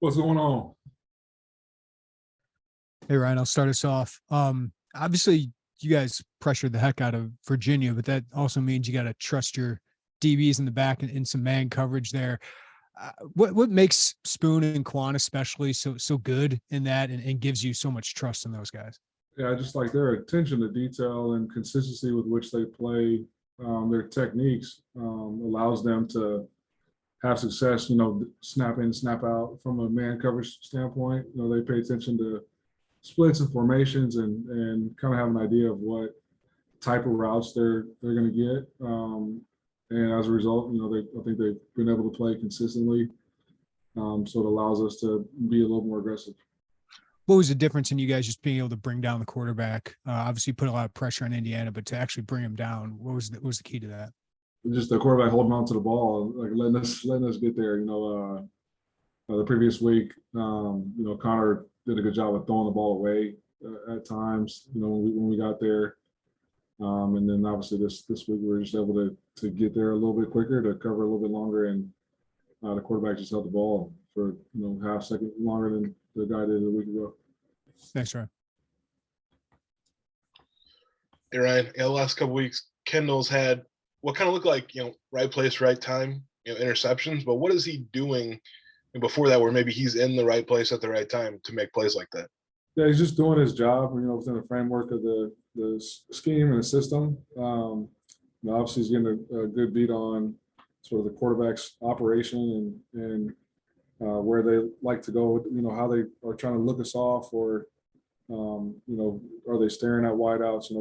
What's going on? Hey Ryan, I'll start us off. Obviously you guys pressured the heck out of Virginia, but that also means you got to trust your DBs in the back and in some man coverage there. What makes Spoon and Quan especially so good in that and gives you so much trust in those guys? Yeah, I just like their attention to detail and consistency with which they play. Their techniques allows them to have success. Snap in, snap out from a man coverage standpoint. They pay attention to splits and formations and kind of have an idea of what type of routes they're going to get. And as a result, I think they've been able to play consistently. So it allows us to be a little more aggressive. What was the difference in you guys just being able to bring down the quarterback? Obviously, put a lot of pressure on Indiana, but to actually bring him down, what was the key to that? Just the quarterback holding on to the ball, like letting us get there. The previous week, Connor did a good job of throwing the ball away at times. When we got there, and then obviously this week we were just able to get there a little bit quicker, to cover a little bit longer, and the quarterback just held the ball for half second longer than the guy did a week ago. Thanks, Ryan. Hey, Ryan. The last couple of weeks, Kendall's had what kind of looked like, right place, right time, interceptions. But what is he doing before that where maybe he's in the right place at the right time to make plays like that? Yeah, he's just doing his job, within the framework of the scheme and the system. Obviously, he's getting a good beat on sort of the quarterback's operation and where they like to go, how they are trying to look us off, or are they staring at wideouts?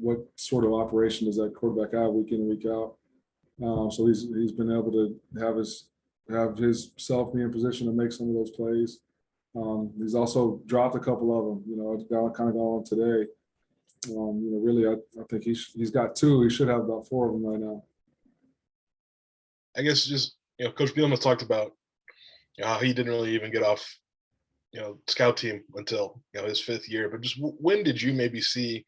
What sort of operation does that quarterback have week in and week out? So he's been able to have his self be in position to make some of those plays. He's also dropped a couple of them. Kind of gone on today. Really, I think he's got two. He should have about four of them right now. I guess just Coach Bielema has talked about how he didn't really even get off scout team until his fifth year. But just when did you maybe see,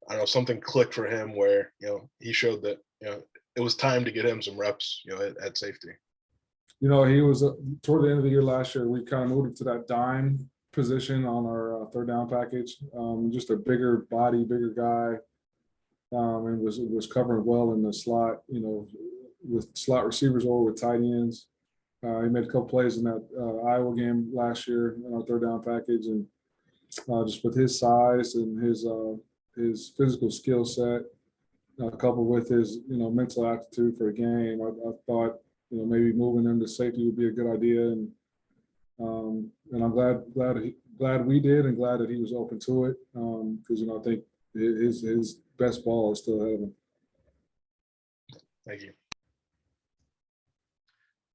I don't know, something click for him where he showed that it was time to get him some reps at safety? He was toward the end of the year last year. We kind of moved to that dime position on our third down package. Just a bigger body, bigger guy, and was covering well in the slot. With slot receivers or with tight ends. He made a couple plays in that Iowa game last year in our third down package, and just with his size and his physical skill set, coupled with his mental aptitude for a game, I thought maybe moving him to safety would be a good idea, and I'm glad we did, and glad that he was open to it, because I think his best ball is still ahead of him. Thank you.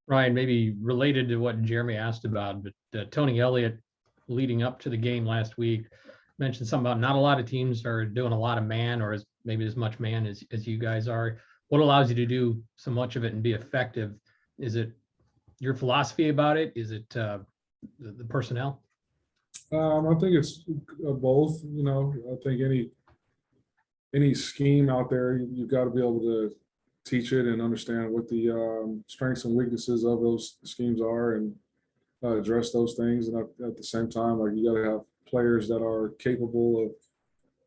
Ryan, maybe related to what Jeremy asked about, but Tony Elliott, leading up to the game last week, mentioned something about not a lot of teams are doing a lot of man, or maybe as much man as you guys are. What allows you to do so much of it and be effective? Is it your philosophy about it? Is it the personnel? I think it's both. I think any scheme out there, you've got to be able to teach it and understand what the strengths and weaknesses of those schemes are, and address those things. And at the same time, you got to have players that are capable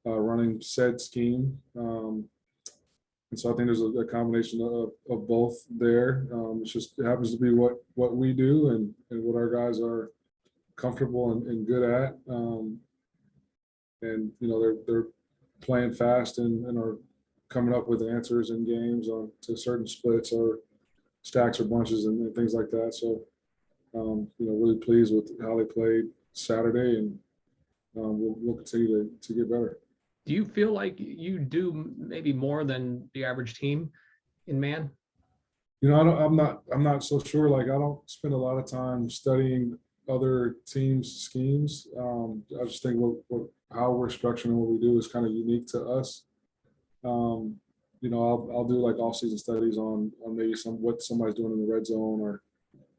of running said scheme. And so I think there's a combination of both there. It happens to be what we do and what our guys are comfortable and good at. And they're playing fast and are coming up with answers in games to certain splits or stacks or bunches and things like that. So, really pleased with how they played Saturday, and we'll continue to get better. Do you feel like you do maybe more than the average team in man? I'm not so sure. I don't spend a lot of time studying other teams' schemes. I just think how we're structuring what we do is kind of unique to us. I'll do off-season studies on maybe what somebody's doing in the red zone, or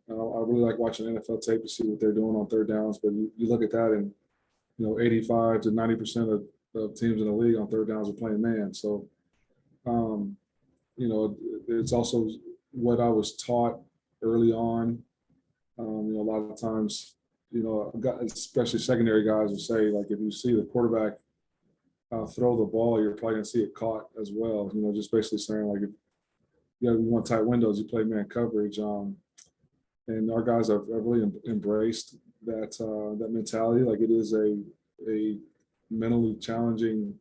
I really like watching NFL tape to see what they're doing on third downs. But you look at that, and 85 to 90% of teams in the league on third downs are playing man. So, it's also what I was taught early on. A lot lot of times, especially secondary guys will say, like, if you see the quarterback throw the ball, you're probably gonna see it caught as well. Just basically saying, like, if you want tight windows, you play man coverage. And our guys have really embraced that mentality. Like, it is a mentally challenging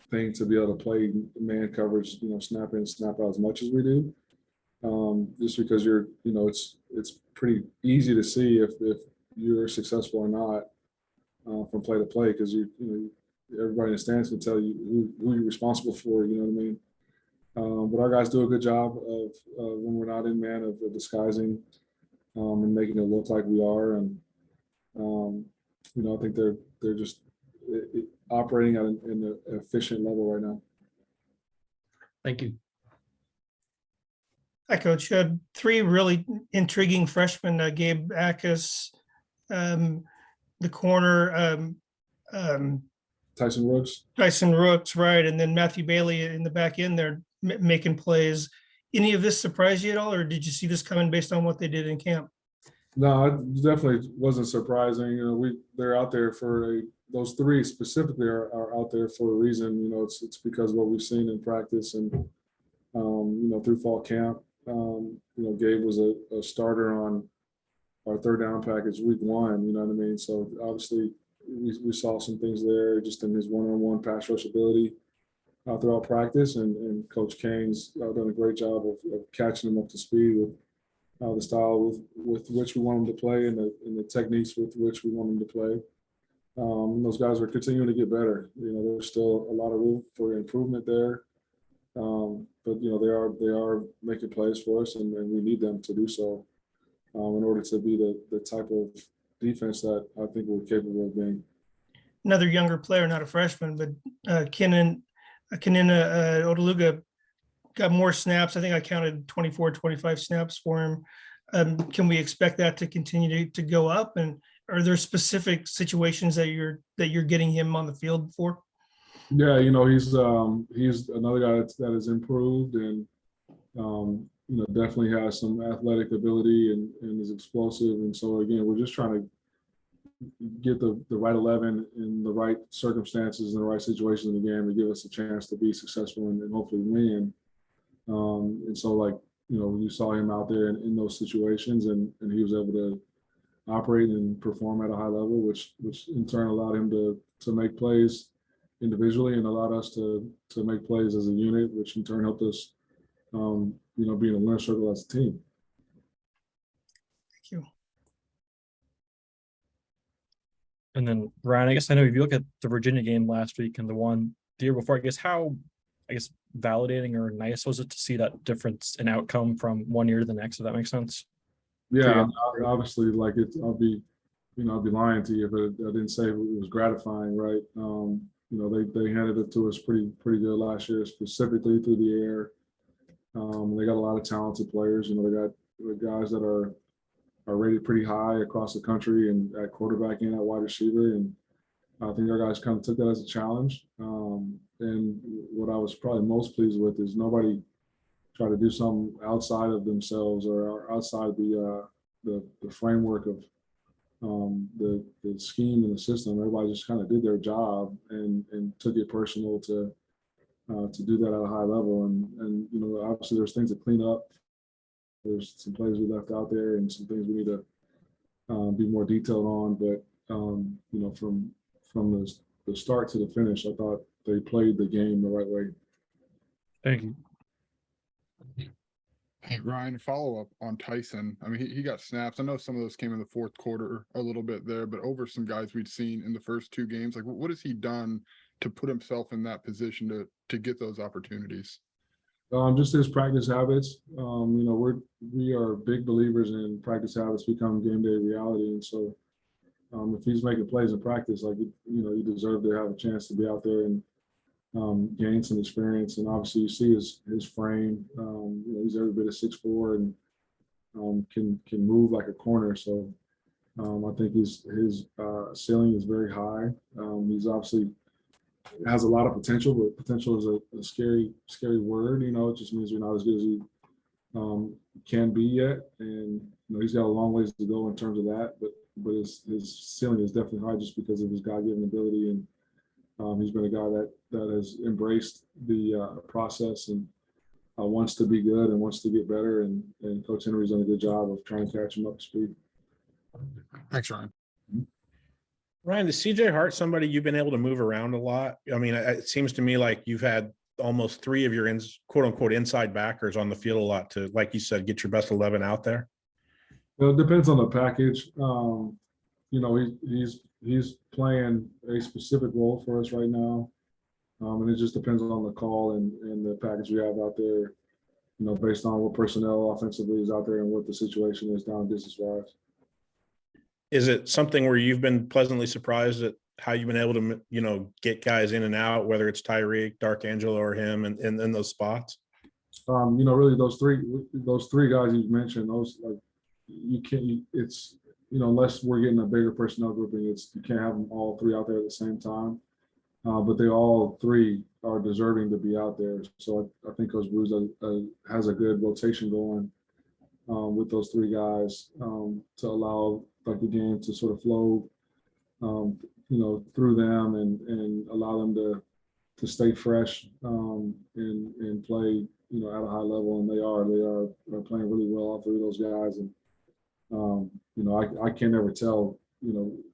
thing to be able to play man coverage, snap in, snap out as much as we do. Just because it's pretty easy to see if you're successful or not from play to play, because everybody in the stands can tell you who you're responsible for. You know what I mean? But our guys do a good job of when we're not in man of disguising and making it look like we are. And I think they're just operating at an efficient level right now. Thank you. Hi, Coach. Three really intriguing freshmen, Gabe Ackus, the corner, Tyson Rooks. Tyson Rooks, right, and then Matthew Bailey in the back end there making plays. Any of this surprise you at all, or did you see this coming based on what they did in camp? No, it definitely wasn't surprising. They're out there for those three specifically are out there for a reason. It's because of what we've seen in practice and through fall camp. Gabe was a starter on our third down package week 1. You know what I mean? So obviously we saw some things there just in his one-on-one pass rush ability throughout practice, and Coach Kane's done a great job of catching him up to speed with the style with which we want him to play and the techniques with which we want him to play. And those guys are continuing to get better. There's still a lot of room for improvement there. But they are making plays for us, and we need them to do so in order to be the type of defense that I think we're capable of being. Another younger player, not a freshman, but Kenan Odeluga got more snaps. I think I counted 24, 25 snaps for him. Can we expect that to continue to go up? And are there specific situations that you're getting him on the field for? Yeah, he's another guy that has improved and definitely has some athletic ability and is explosive. And so again, we're just trying to get the right 11 in the right circumstances and the right situations in the game to give us a chance to be successful and hopefully win. And so, like, you saw him out there in those situations, and he was able to operate and perform at a high level, which in turn allowed him to make plays individually and allowed us to make plays as a unit, which in turn helped us, be in a winner circle as a team. Thank you. And then Ryan, I guess I know if you look at the Virginia game last week and the one the year before, how validating or nice was it to see that difference in outcome from one year to the next, if that makes sense? Yeah, obviously, like I'll be lying to you if I didn't say it was gratifying, right? They handed it to us pretty good last year, specifically through the air. They got a lot of talented players. They got guys that are rated pretty high across the country and at quarterback and at wide receiver. And I think our guys kind of took that as a challenge. And what I was probably most pleased with is nobody tried to do something outside of themselves or outside the framework of the scheme and the system. Everybody just kind of did their job and took it personal to do that at a high level. And obviously there's things to clean up. There's some plays we left out there and some things we need to be more detailed on. But from the start to the finish, I thought they played the game the right way. Thank you. Hey, Ryan, follow up on Tyson. I mean, he got snaps. I know some of those came in the fourth quarter a little bit there, but over some guys we'd seen in the first 2 games, like what has he done to put himself in that position to get those opportunities? Just his practice habits. We are big believers in practice habits become game day reality. And so if he's making plays in practice, you deserve to have a chance to be out there and gain some experience. And obviously you see his frame. He's every bit of 6'4" and can move like a corner. So I think his ceiling is very high. He's obviously has a lot of potential, but potential is a scary word. It just means you're not as good as you can be yet. And he's got a long ways to go in terms of that, but his ceiling is definitely high just because of his God-given ability. And he's been a guy that has embraced the process and wants to be good and wants to get better. And Coach Henry's done a good job of trying to catch him up to speed. Thanks, Ryan. Ryan, is CJ Hart somebody you've been able to move around a lot? I mean, it seems to me like you've had almost 3 of your quote unquote inside backers on the field a lot to, like you said, get your best 11 out there. Well, it depends on the package. He's playing a specific role for us right now. And it just depends on the call and the package we have out there, based on what personnel offensively is out there and what the situation is down distance wise. Is it something where you've been pleasantly surprised at how you've been able to, get guys in and out, whether it's Tyreek, Darkangelo, or him and in those spots? Really those three guys you mentioned, those you can't, it's, unless we're getting a bigger personnel grouping, you can't have them all three out there at the same time. But they all three are deserving to be out there. So I think Coach Blues has a good rotation going with those three guys to allow the game to sort of flow, through them and allow them to stay fresh and play, at a high level. And they are playing really well, all three of those guys. And I can't ever tell,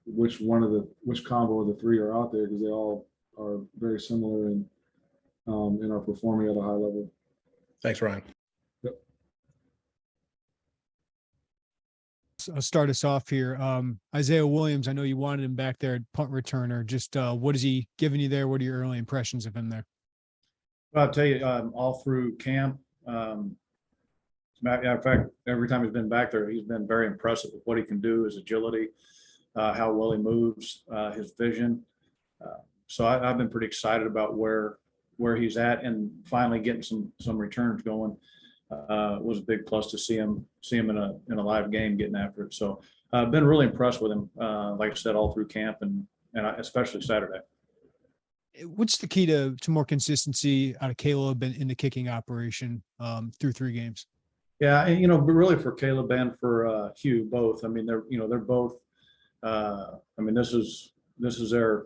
which combo of the three are out there because they all are very similar and are performing at a high level. Thanks, Ryan. Yep. I'll start us off here. Isaiah Williams, I know you wanted him back there at punt returner. Just what is he giving you there? What are your early impressions of him there? Well, I'll tell you, all through camp, in fact, every time he's been back there, he's been very impressive with what he can do, his agility, how well he moves, his vision. So I've been pretty excited about where he's at, and finally getting some returns going was a big plus to see him in a live game getting after it. So I've been really impressed with him, like I said, all through camp and especially Saturday. What's the key to more consistency out of Caleb in the kicking operation through 3 games? Yeah, and, but really for Caleb and for Hugh both. I mean, they're both. This is their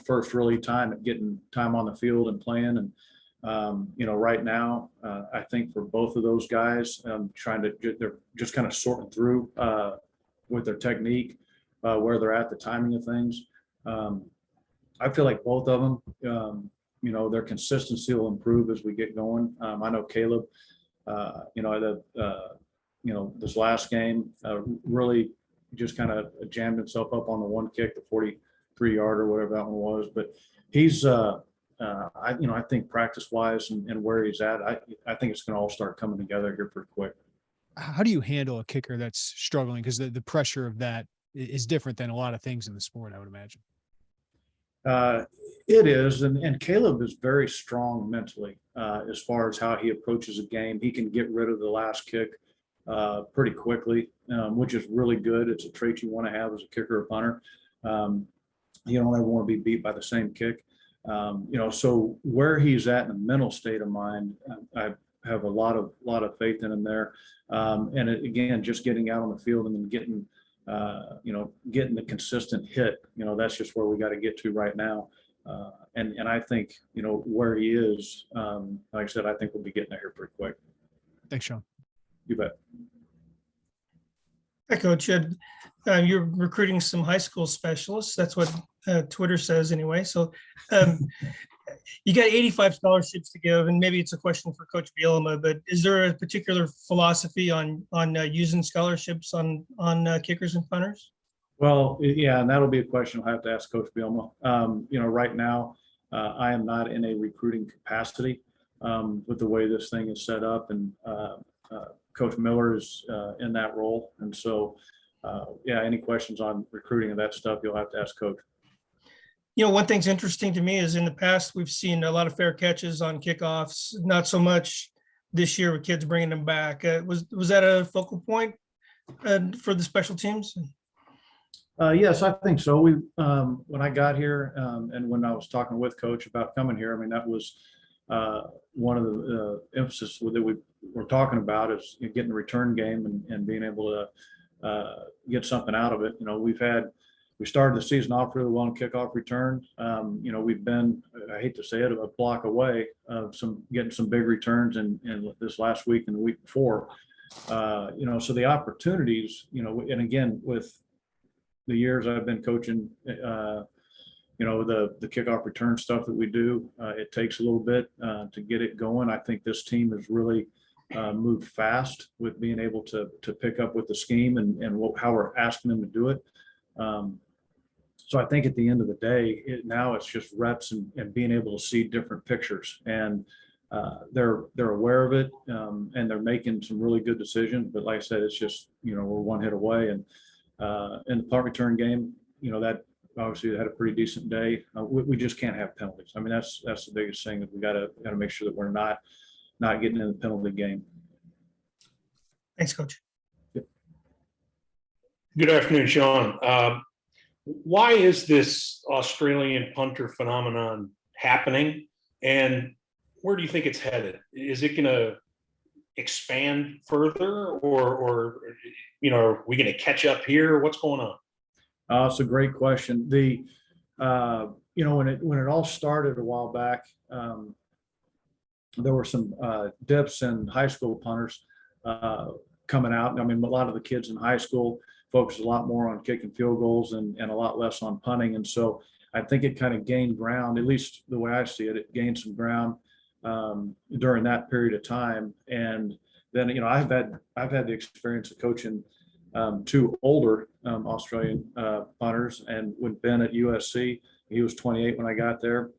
first really time at getting time on the field and playing. And right now, I think for both of those guys, they're just kind of sorting through with their technique, where they're at, the timing of things. I feel like both of them, their consistency will improve as we get going. I know Caleb, this last game really just kind of jammed himself up on the one kick, the 43-yard or whatever that one was. But he's, I think practice-wise and where he's at, I think it's going to all start coming together here pretty quick. How do you handle a kicker that's struggling? Because the pressure of that is different than a lot of things in the sport, I would imagine. It is, and Caleb is very strong mentally as far as how he approaches a game. He can get rid of the last kick pretty quickly, which is really good. It's a trait you want to have as a kicker or punter. You don't ever want to be beat by the same kick. So where he's at in the mental state of mind, I have a lot of faith in him there. And again, just getting out on the field and then getting the consistent hit, that's just where we got to get to right now. And I think, where he is, like I said, I think we'll be getting there here pretty quick. Thanks, Sean. You bet. Hi, Coach. You're recruiting some high school specialists. That's what Twitter says anyway. So you got 85 scholarships to give, and maybe it's a question for Coach Bielema, but is there a particular philosophy on using scholarships on kickers and punters? Well, yeah, and that'll be a question I'll have to ask Coach Bielema. Right now, I am not in a recruiting capacity with the way this thing is set up, and Coach Miller is in that role. And so, any questions on recruiting and that stuff, you'll have to ask Coach. One thing's interesting to me is in the past, we've seen a lot of fair catches on kickoffs, not so much this year with kids bringing them back. Was that a focal point for the special teams? Yes, I think so. We when I got here and when I was talking with Coach about coming here, that was one of the emphasis that we're talking about is getting the return game and being able to get something out of it. You know, we started the season off really well on kickoff return. You know, we've been, I hate to say it, a block away of getting some big returns in this last week and the week before. You know, so the opportunities, you know, and again, with the years I've been coaching, you know, the kickoff return stuff that we do, it takes a little bit to get it going. I think this team has really moved fast with being able to pick up with the scheme and how we're asking them to do it. So I think at the end of the day, now it's just reps and being able to see different pictures, and they're aware of it, and they're making some really good decisions. But like I said, it's just, you know, we're one hit away, and in the punt return game, you know, that obviously had a pretty decent day. We just can't have penalties. I mean, that's the biggest thing, that we got to make sure that we're not getting in the penalty game. Thanks, Coach. Good afternoon, Sean. Why is this Australian punter phenomenon happening, and where do you think it's headed? Is it going to expand further, or you know, are we going to catch up here? What's going on? It's a great question. You know, when it all started a while back, there were some dips in high school punters coming out. I mean, a lot of the kids in high school focused a lot more on kicking field goals and a lot less on punting. And so I think it kind of gained ground, at least the way I see it, it gained some ground during that period of time. And then, you know, I've had the experience of coaching two older Australian punters, and with Ben at USC, he was 28 when I got there,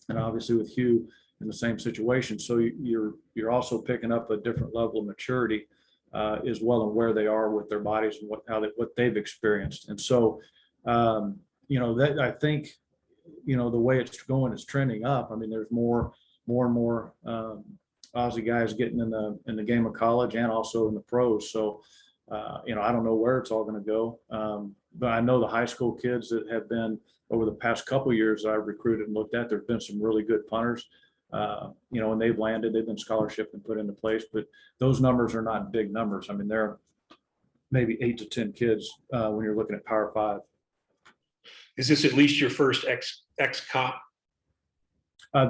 and obviously with Hugh in the same situation. So you're also picking up a different level of maturity as well, and where they are with their bodies and what they've experienced. And so you know, that I think, you know, the way it's going is trending up. I mean, there's more and more Aussie guys getting in the game of college and also in the pros. So you know, I don't know where it's all going to go, but I know the high school kids that have been over the past couple of years that I've recruited and looked at, there's been some really good punters. You know, and they've been scholarship and put into place, but those numbers are not big numbers. I mean, they're maybe 8 to 10 kids when you're looking at Power 5. Is this at least your first ex-cop?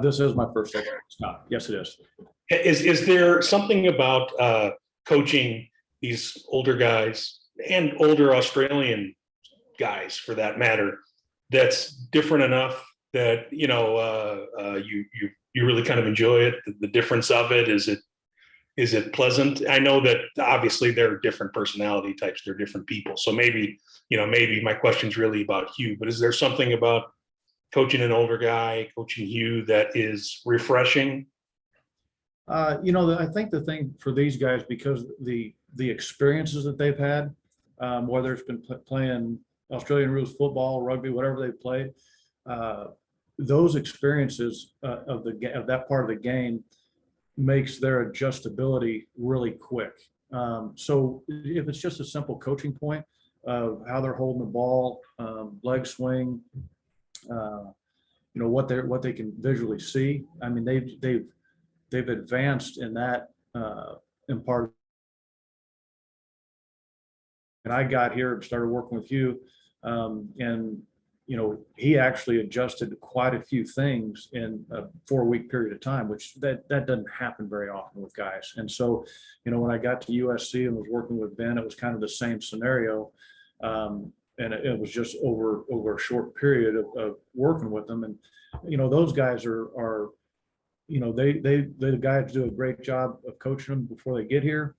This is my first ex-cop. Yes, it is. Is there something about coaching these older guys and older Australian guys, for that matter, that's different enough that, you know, you really kind of enjoy it? The difference of it, is it pleasant? I know that obviously there are different personality types, they're different people. So maybe my question's really about Hugh, but is there something about coaching an older guy, coaching Hugh, that is refreshing? You know, I think the thing for these guys, because the experiences that they've had, whether it's been playing Australian rules football, rugby, whatever they've played, those experiences of that part of the game makes their adjustability really quick. So if it's just a simple coaching point of how they're holding the ball, leg swing, you know, what they can visually see. I mean, they've advanced in that in part. And I got here and started working with Hugh, and you know, he actually adjusted quite a few things in a 4-week period of time, which that doesn't happen very often with guys. And so, you know, when I got to USC and was working with Ben, it was kind of the same scenario. And it was just over a short period of working with them. And, you know, those guys are, you know, the guys do a great job of coaching them before they get here.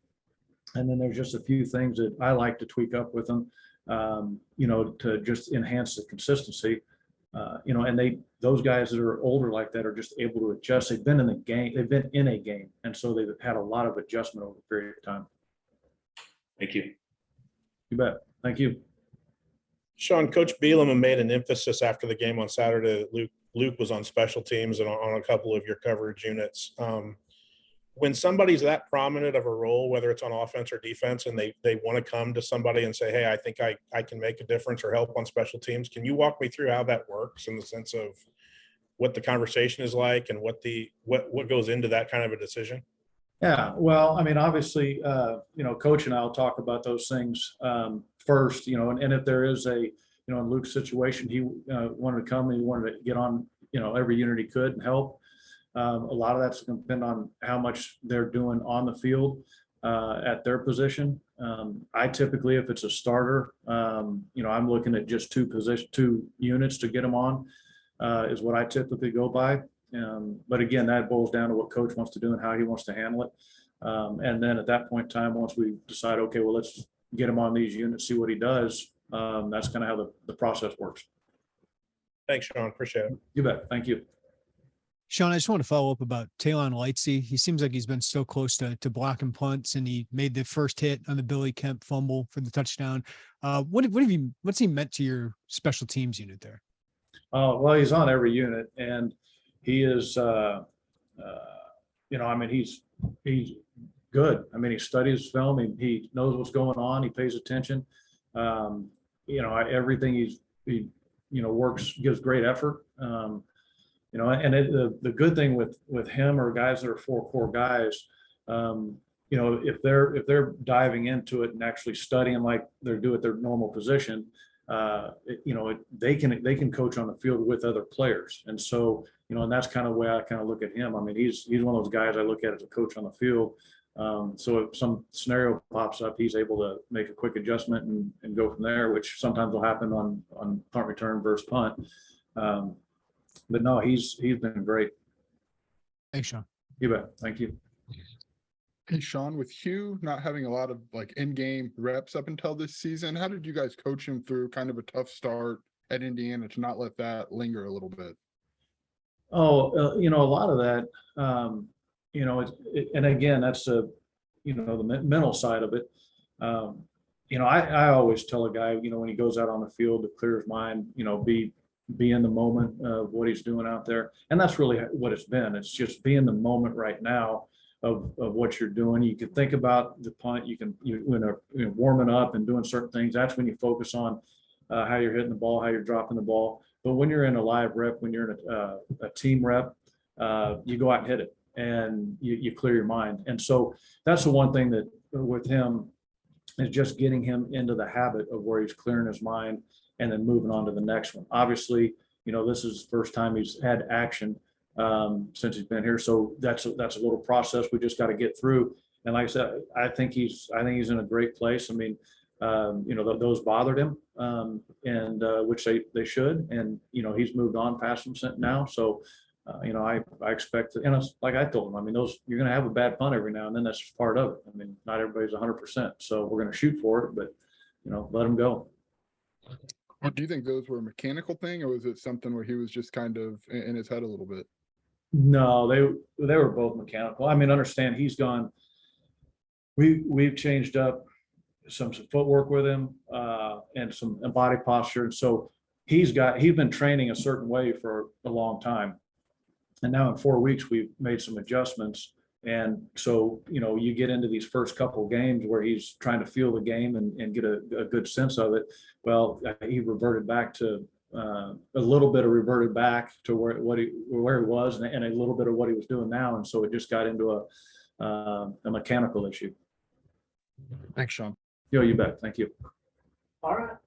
And then there's just a few things that I like to tweak up with them, you know, to just enhance the consistency. You know, and those guys that are older like that are just able to adjust. They've been in the game, they've been in a game. And so they've had a lot of adjustment over a period of time. Thank you. You bet. Thank you. Sean, Coach Bielema made an emphasis after the game on Saturday that Luke was on special teams and on a couple of your coverage units. When somebody's that prominent of a role, whether it's on offense or defense, and they want to come to somebody and say, hey, I think I can make a difference or help on special teams, can you walk me through how that works, in the sense of what the conversation is like and what goes into that kind of a decision? Yeah, well, I mean, obviously, Coach and I'll talk about those things first, and if there is in Luke's situation, he wanted to come and he wanted to get on, every unit he could and help. A lot of that's going to depend on how much they're doing on the field at their position. I typically, if it's a starter, I'm looking at just two units to get them on, is what I typically go by. But again, that boils down to what coach wants to do and how he wants to handle it. And then at that point in time, once we decide, okay, well, let's get him on these units, see what he does. That's kind of how the process works. Thanks, Sean. Appreciate it. You bet. Thank you. Sean, I just want to follow up about Talon Lightsey. He seems like he's been so close to blocking punts, and he made the first hit on the Billy Kemp fumble for the touchdown. What's he meant to your special teams unit there? Well, he's on every unit, and he is, he's good. I mean, he studies film. He knows what's going on. He pays attention. Everything he works, gives great effort. The good thing with him or guys that are four core guys, if they're diving into it and actually studying like they're doing their normal position, they can coach on the field with other players. And so, and that's kind of the way I kind of look at him. I mean, he's one of those guys I look at as a coach on the field. So if some scenario pops up, he's able to make a quick adjustment and go from there, which sometimes will happen on punt return versus punt. But no, he's been great. Thanks, Sean. You bet. Thank you. Hey, Sean, with Hugh not having a lot of in-game reps up until this season, how did you guys coach him through kind of a tough start at Indiana to not let that linger a little bit? Oh, a lot of that, and again, that's the mental side of it. I always tell a guy, when he goes out on the field to clear his mind, be in the moment of what he's doing out there. And that's really what it's been. It's just be in the moment right now of what you're doing. You can think about the punt, when you're warming up and doing certain things, that's when you focus on how you're hitting the ball, how you're dropping the ball. But when you're in a live rep, when you're in a team rep, you go out and hit it and you clear your mind. And so that's the one thing that with him is just getting him into the habit of where he's clearing his mind and then moving on to the next one. Obviously, this is the first time he's had action since he's been here. So that's a little process we just got to get through. And like I said, I think he's in a great place. I mean, those bothered him, and which they should. And he's moved on past them now. So I expect, and it's like I told him, I mean, you're going to have a bad punt every now and then. That's just part of it. I mean, not everybody's 100%. So we're going to shoot for it, but let him go. Or do you think those were a mechanical thing, or was it something where he was just kind of in his head a little bit? No, they were both mechanical. I mean, understand he's gone. We've changed up some footwork with him and some body posture. And so he's been training a certain way for a long time. And now in 4 weeks, we've made some adjustments. And so, you get into these first couple of games where he's trying to feel the game and get a good sense of it. Well, he reverted back to a little bit of reverted back to where he was and a little bit of what he was doing now. And so it just got into a mechanical issue. Thanks, Sean. You bet. Thank you. All right.